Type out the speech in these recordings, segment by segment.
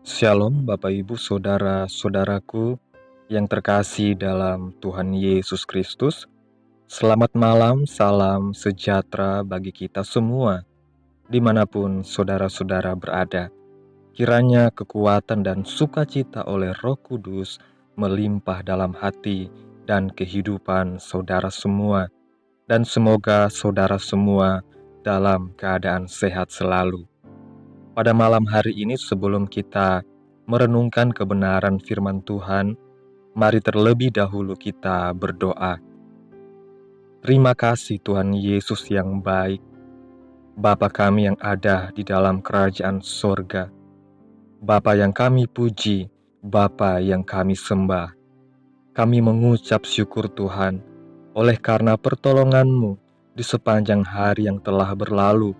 Shalom Bapak Ibu Saudara-saudaraku yang terkasih dalam Tuhan Yesus Kristus. Selamat malam, salam sejahtera bagi kita semua dimanapun saudara-saudara berada. Kiranya kekuatan dan sukacita oleh Roh Kudus melimpah dalam hati dan kehidupan saudara semua. Dan semoga saudara semua dalam keadaan sehat selalu. Pada malam hari ini sebelum kita merenungkan kebenaran firman Tuhan, mari terlebih dahulu kita berdoa. Terima kasih Tuhan Yesus yang baik, Bapa kami yang ada di dalam kerajaan sorga, Bapa yang kami puji, Bapa yang kami sembah. Kami mengucap syukur Tuhan, oleh karena pertolongan-Mu di sepanjang hari yang telah berlalu.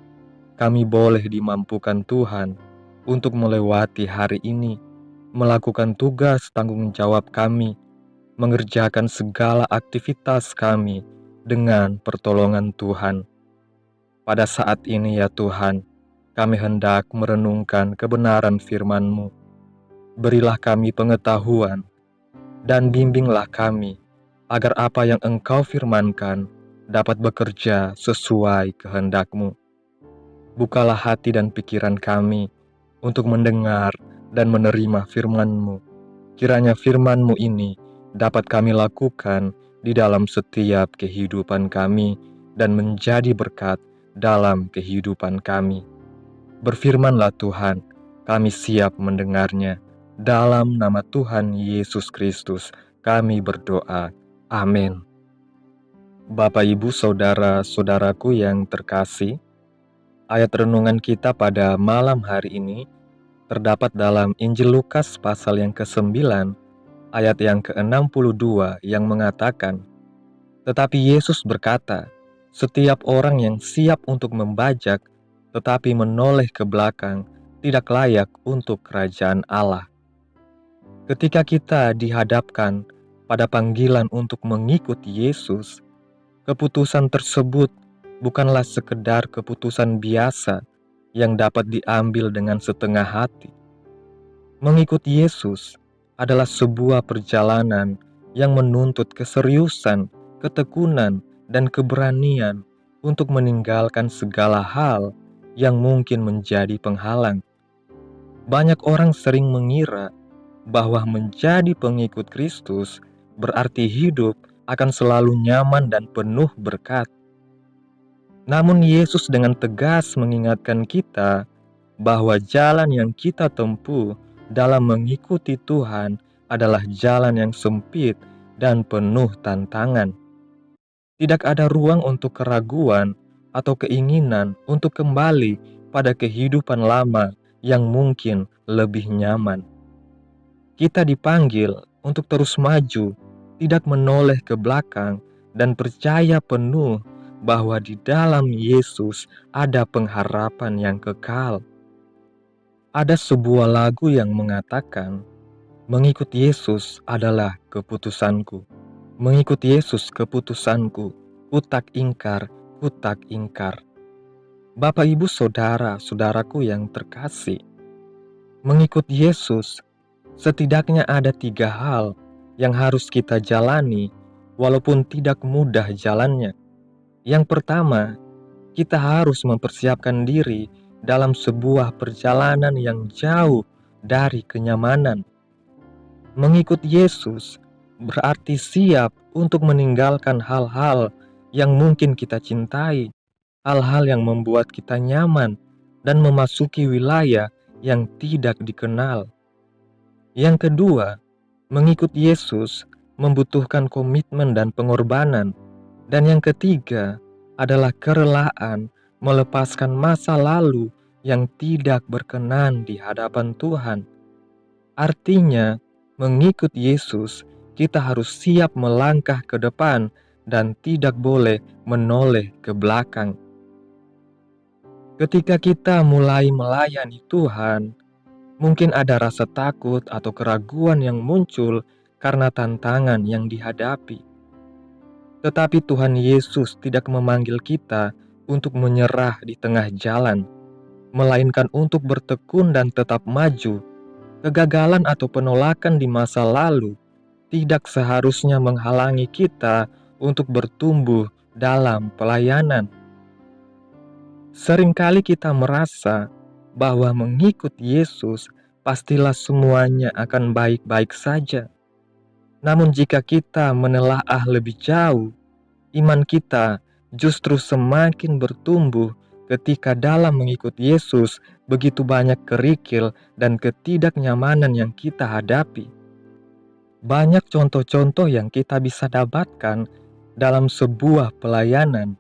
Kami boleh dimampukan Tuhan untuk melewati hari ini, melakukan tugas tanggung jawab kami, mengerjakan segala aktivitas kami dengan pertolongan Tuhan. Pada saat ini ya Tuhan, kami hendak merenungkan kebenaran firman-Mu. Berilah kami pengetahuan dan bimbinglah kami, agar apa yang Engkau firmankan dapat bekerja sesuai kehendak-Mu. Bukalah hati dan pikiran kami untuk mendengar dan menerima firman-Mu. Kiranya firman-Mu ini dapat kami lakukan di dalam setiap kehidupan kami dan menjadi berkat dalam kehidupan kami. Berfirmanlah Tuhan, kami siap mendengarnya. Dalam nama Tuhan Yesus Kristus kami berdoa. Amin. Bapak, Ibu, Saudara-saudaraku yang terkasih, ayat renungan kita pada malam hari ini terdapat dalam Injil Lukas pasal yang ke-9, ayat yang ke-62 yang mengatakan, "Tetapi Yesus berkata, setiap orang yang siap untuk membajak tetapi menoleh ke belakang tidak layak untuk kerajaan Allah." Ketika kita dihadapkan pada panggilan untuk mengikuti Yesus, keputusan tersebut bukanlah sekedar keputusan biasa yang dapat diambil dengan setengah hati. Mengikuti Yesus adalah sebuah perjalanan yang menuntut keseriusan, ketekunan, dan keberanian untuk meninggalkan segala hal yang mungkin menjadi penghalang. Banyak orang sering mengira bahwa menjadi pengikut Kristus berarti hidup akan selalu nyaman dan penuh berkat. Namun Yesus dengan tegas mengingatkan kita bahwa jalan yang kita tempuh dalam mengikuti Tuhan adalah jalan yang sempit dan penuh tantangan. Tidak ada ruang untuk keraguan atau keinginan untuk kembali pada kehidupan lama yang mungkin lebih nyaman. Kita dipanggil untuk terus maju, tidak menoleh ke belakang, dan percaya penuh bahwa di dalam Yesus ada pengharapan yang kekal. Ada sebuah lagu yang mengatakan, "Mengikut Yesus adalah keputusanku. Mengikut Yesus keputusanku, kutak ingkar, kutak ingkar." Bapak, Ibu, Saudara-saudaraku yang terkasih, mengikut Yesus setidaknya ada 3 hal yang harus kita jalani walaupun tidak mudah jalannya. Yang pertama, kita harus mempersiapkan diri dalam sebuah perjalanan yang jauh dari kenyamanan. Mengikut Yesus berarti siap untuk meninggalkan hal-hal yang mungkin kita cintai, hal-hal yang membuat kita nyaman, dan memasuki wilayah yang tidak dikenal. Yang kedua, mengikut Yesus membutuhkan komitmen dan pengorbanan. Dan yang ketiga adalah kerelaan melepaskan masa lalu yang tidak berkenan di hadapan Tuhan. Artinya, mengikut Yesus, kita harus siap melangkah ke depan dan tidak boleh menoleh ke belakang. Ketika kita mulai melayani Tuhan, mungkin ada rasa takut atau keraguan yang muncul karena tantangan yang dihadapi. Tetapi Tuhan Yesus tidak memanggil kita untuk menyerah di tengah jalan, melainkan untuk bertekun dan tetap maju. Kegagalan atau penolakan di masa lalu tidak seharusnya menghalangi kita untuk bertumbuh dalam pelayanan. Seringkali kita merasa bahwa mengikut Yesus pastilah semuanya akan baik-baik saja. Namun jika kita menelaah lebih jauh, iman kita justru semakin bertumbuh ketika dalam mengikut Yesus begitu banyak kerikil dan ketidaknyamanan yang kita hadapi. Banyak contoh-contoh yang kita bisa dapatkan dalam sebuah pelayanan.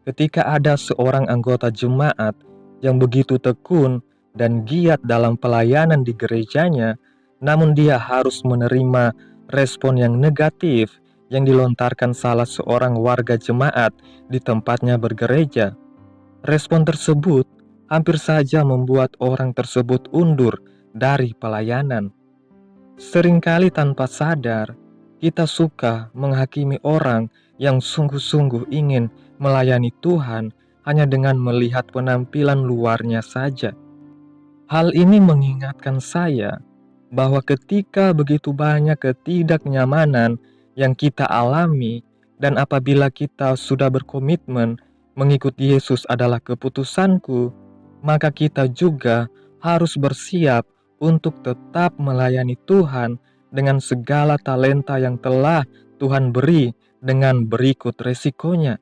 Ketika ada seorang anggota jemaat yang begitu tekun dan giat dalam pelayanan di gerejanya, namun dia harus menerima respon yang negatif yang dilontarkan salah seorang warga jemaat di tempatnya bergereja. Respon tersebut hampir saja membuat orang tersebut undur dari pelayanan. Seringkali tanpa sadar, kita suka menghakimi orang yang sungguh-sungguh ingin melayani Tuhan hanya dengan melihat penampilan luarnya saja. Hal ini mengingatkan saya bahwa ketika begitu banyak ketidaknyamanan yang kita alami, dan apabila kita sudah berkomitmen mengikut Yesus adalah keputusanku, maka kita juga harus bersiap untuk tetap melayani Tuhan dengan segala talenta yang telah Tuhan beri dengan berikut resikonya.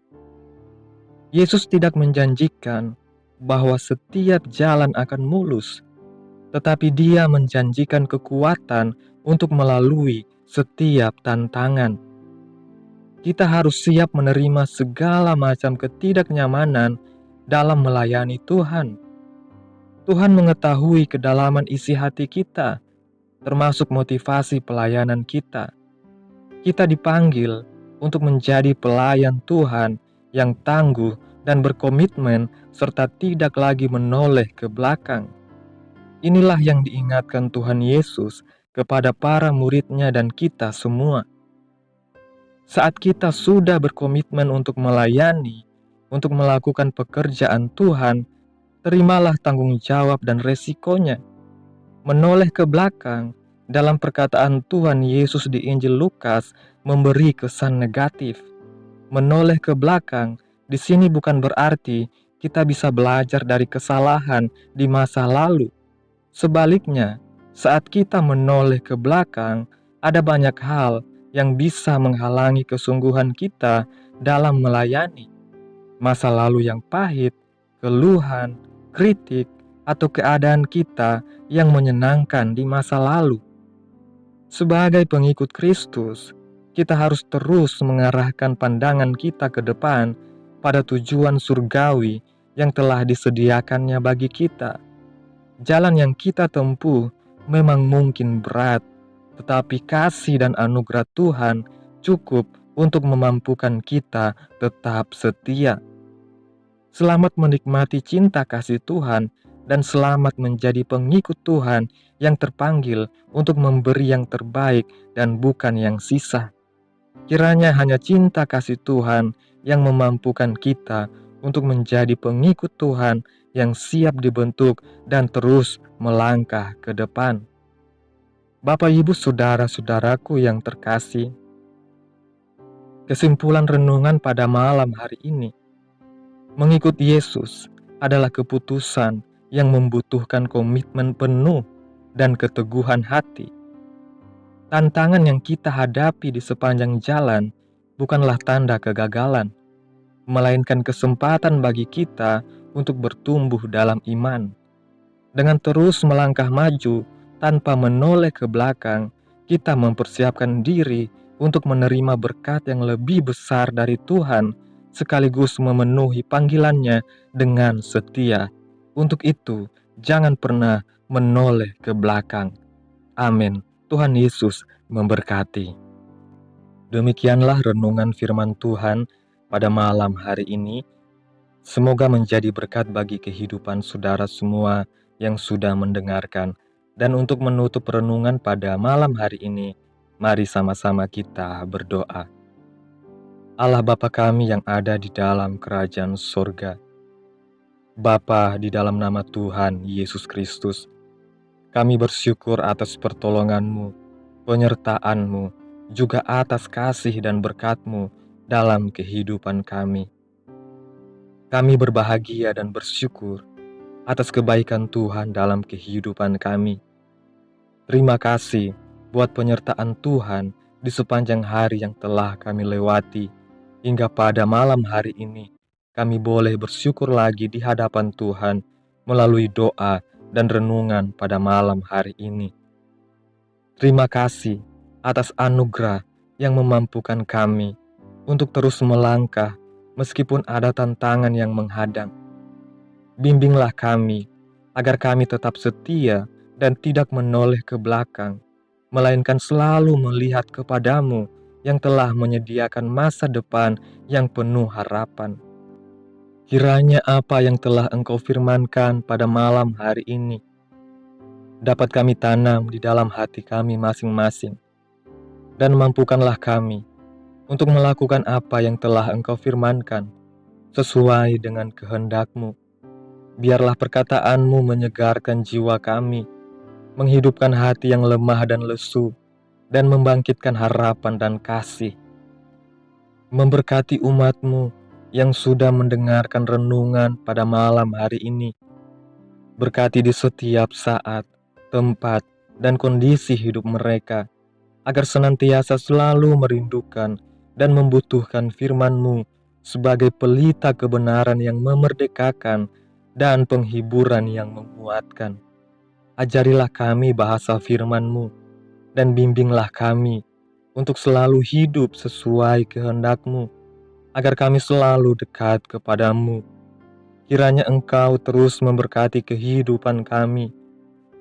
Yesus tidak menjanjikan bahwa setiap jalan akan mulus, tetapi Dia menjanjikan kekuatan untuk melalui setiap tantangan. Kita harus siap menerima segala macam ketidaknyamanan dalam melayani Tuhan. Tuhan mengetahui kedalaman isi hati kita, termasuk motivasi pelayanan kita. Kita dipanggil untuk menjadi pelayan Tuhan yang tangguh dan berkomitmen serta tidak lagi menoleh ke belakang. Inilah yang diingatkan Tuhan Yesus kepada para murid-Nya dan kita semua. Saat kita sudah berkomitmen untuk melayani, untuk melakukan pekerjaan Tuhan, terimalah tanggung jawab dan resikonya. Menoleh ke belakang dalam perkataan Tuhan Yesus di Injil Lukas memberi kesan negatif. Menoleh ke belakang di sini bukan berarti kita bisa belajar dari kesalahan di masa lalu. Sebaliknya, saat kita menoleh ke belakang, ada banyak hal yang bisa menghalangi kesungguhan kita dalam melayani. Masa lalu yang pahit, keluhan, kritik, atau keadaan kita yang menyenangkan di masa lalu. Sebagai pengikut Kristus, kita harus terus mengarahkan pandangan kita ke depan pada tujuan surgawi yang telah disediakannya bagi kita. Jalan yang kita tempuh memang mungkin berat, tetapi kasih dan anugerah Tuhan cukup untuk memampukan kita tetap setia. Selamat menikmati cinta kasih Tuhan dan selamat menjadi pengikut Tuhan yang terpanggil untuk memberi yang terbaik dan bukan yang sisa. Kiranya hanya cinta kasih Tuhan yang memampukan kita untuk menjadi pengikut Tuhan yang siap dibentuk dan terus melangkah ke depan. Bapak, Ibu, saudara-saudaraku yang terkasih, kesimpulan renungan pada malam hari ini, mengikut Yesus adalah keputusan yang membutuhkan komitmen penuh dan keteguhan hati. Tantangan yang kita hadapi di sepanjang jalan bukanlah tanda kegagalan, melainkan kesempatan bagi kita untuk bertumbuh dalam iman. Dengan terus melangkah maju tanpa menoleh ke belakang, kita mempersiapkan diri untuk menerima berkat yang lebih besar dari Tuhan, sekaligus memenuhi panggilannya dengan setia. Untuk itu, jangan pernah menoleh ke belakang. Amin. Tuhan Yesus memberkati. Demikianlah renungan firman Tuhan pada malam hari ini. Semoga menjadi berkat bagi kehidupan saudara semua yang sudah mendengarkan. Dan untuk menutup renungan pada malam hari ini, mari sama-sama kita berdoa. Allah Bapa kami yang ada di dalam kerajaan sorga, Bapa, di dalam nama Tuhan Yesus Kristus, Kami bersyukur atas pertolongan-Mu, penyertaan-Mu, juga atas kasih dan berkat-Mu dalam kehidupan kami. Kami berbahagia dan bersyukur atas kebaikan Tuhan dalam kehidupan kami. Terima kasih buat penyertaan Tuhan di sepanjang hari yang telah kami lewati, hingga pada malam hari ini kami boleh bersyukur lagi di hadapan Tuhan melalui doa dan renungan pada malam hari ini. Terima kasih atas anugerah yang memampukan kami untuk terus melangkah meskipun ada tantangan yang menghadang. Bimbinglah kami agar kami tetap setia dan tidak menoleh ke belakang, melainkan selalu melihat kepadamu yang telah menyediakan masa depan yang penuh harapan. Kiranya apa yang telah Engkau firmankan pada malam hari ini dapat kami tanam di dalam hati kami masing-masing, dan mampukanlah kami untuk melakukan apa yang telah Engkau firmankan sesuai dengan kehendak-Mu. Biarlah perkataan-Mu menyegarkan jiwa kami, menghidupkan hati yang lemah dan lesu, dan membangkitkan harapan dan kasih. Memberkati umat-Mu yang sudah mendengarkan renungan pada malam hari ini. Berkati di setiap saat, tempat, dan kondisi hidup mereka, agar senantiasa selalu merindukan dan membutuhkan firman-Mu sebagai pelita kebenaran yang memerdekakan dan penghiburan yang menguatkan. Ajarilah kami bahasa firman-Mu, dan bimbinglah kami untuk selalu hidup sesuai kehendak-Mu, agar kami selalu dekat kepadamu. Kiranya Engkau terus memberkati kehidupan kami,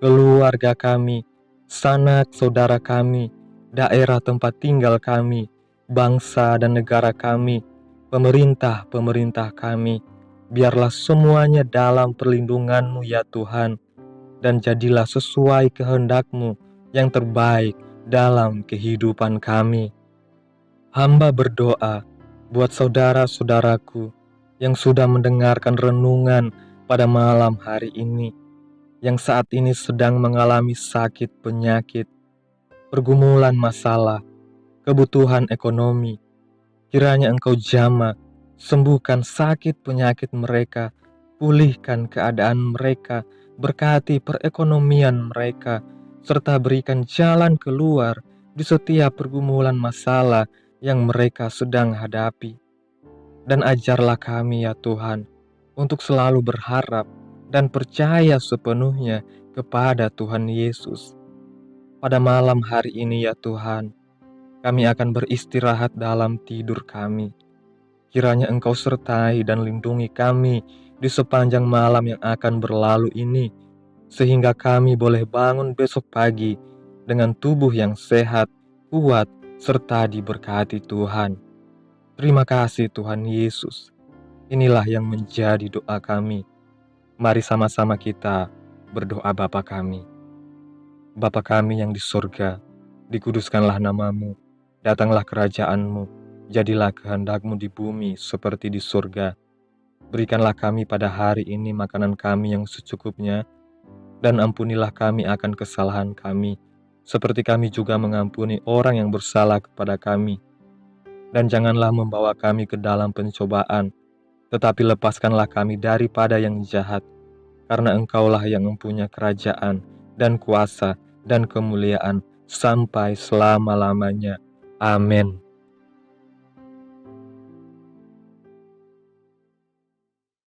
keluarga kami, sanak saudara kami, daerah tempat tinggal kami, bangsa dan negara kami, pemerintah-pemerintah kami. Biarlah semuanya dalam perlindungan-Mu ya Tuhan, dan jadilah sesuai kehendak-Mu yang terbaik dalam kehidupan kami. Hamba berdoa buat saudara-saudaraku yang sudah mendengarkan renungan pada malam hari ini, yang saat ini sedang mengalami sakit penyakit, pergumulan masalah, kebutuhan ekonomi. Kiranya Engkau jamah, sembuhkan sakit penyakit mereka, pulihkan keadaan mereka, berkati perekonomian mereka, serta berikan jalan keluar di setiap pergumulan masalah yang mereka sedang hadapi. Dan ajarlah kami ya Tuhan, untuk selalu berharap dan percaya sepenuhnya kepada Tuhan Yesus. Pada malam hari ini ya Tuhan, kami akan beristirahat dalam tidur kami. Kiranya Engkau sertai dan lindungi kami di sepanjang malam yang akan berlalu ini, sehingga kami boleh bangun besok pagi dengan tubuh yang sehat, kuat, serta diberkati Tuhan. Terima kasih Tuhan Yesus. Inilah yang menjadi doa kami. Mari sama-sama kita berdoa Bapa kami. Bapa kami yang di surga, dikuduskanlah nama-Mu, datanglah kerajaan-Mu, jadilah kehendak-Mu di bumi seperti di surga. Berikanlah kami pada hari ini makanan kami yang secukupnya, dan ampunilah kami akan kesalahan kami, seperti kami juga mengampuni orang yang bersalah kepada kami. Dan janganlah membawa kami ke dalam pencobaan, tetapi lepaskanlah kami daripada yang jahat, karena Engkaulah yang mempunyai kerajaan dan kuasa dan kemuliaan sampai selama-lamanya. Amin.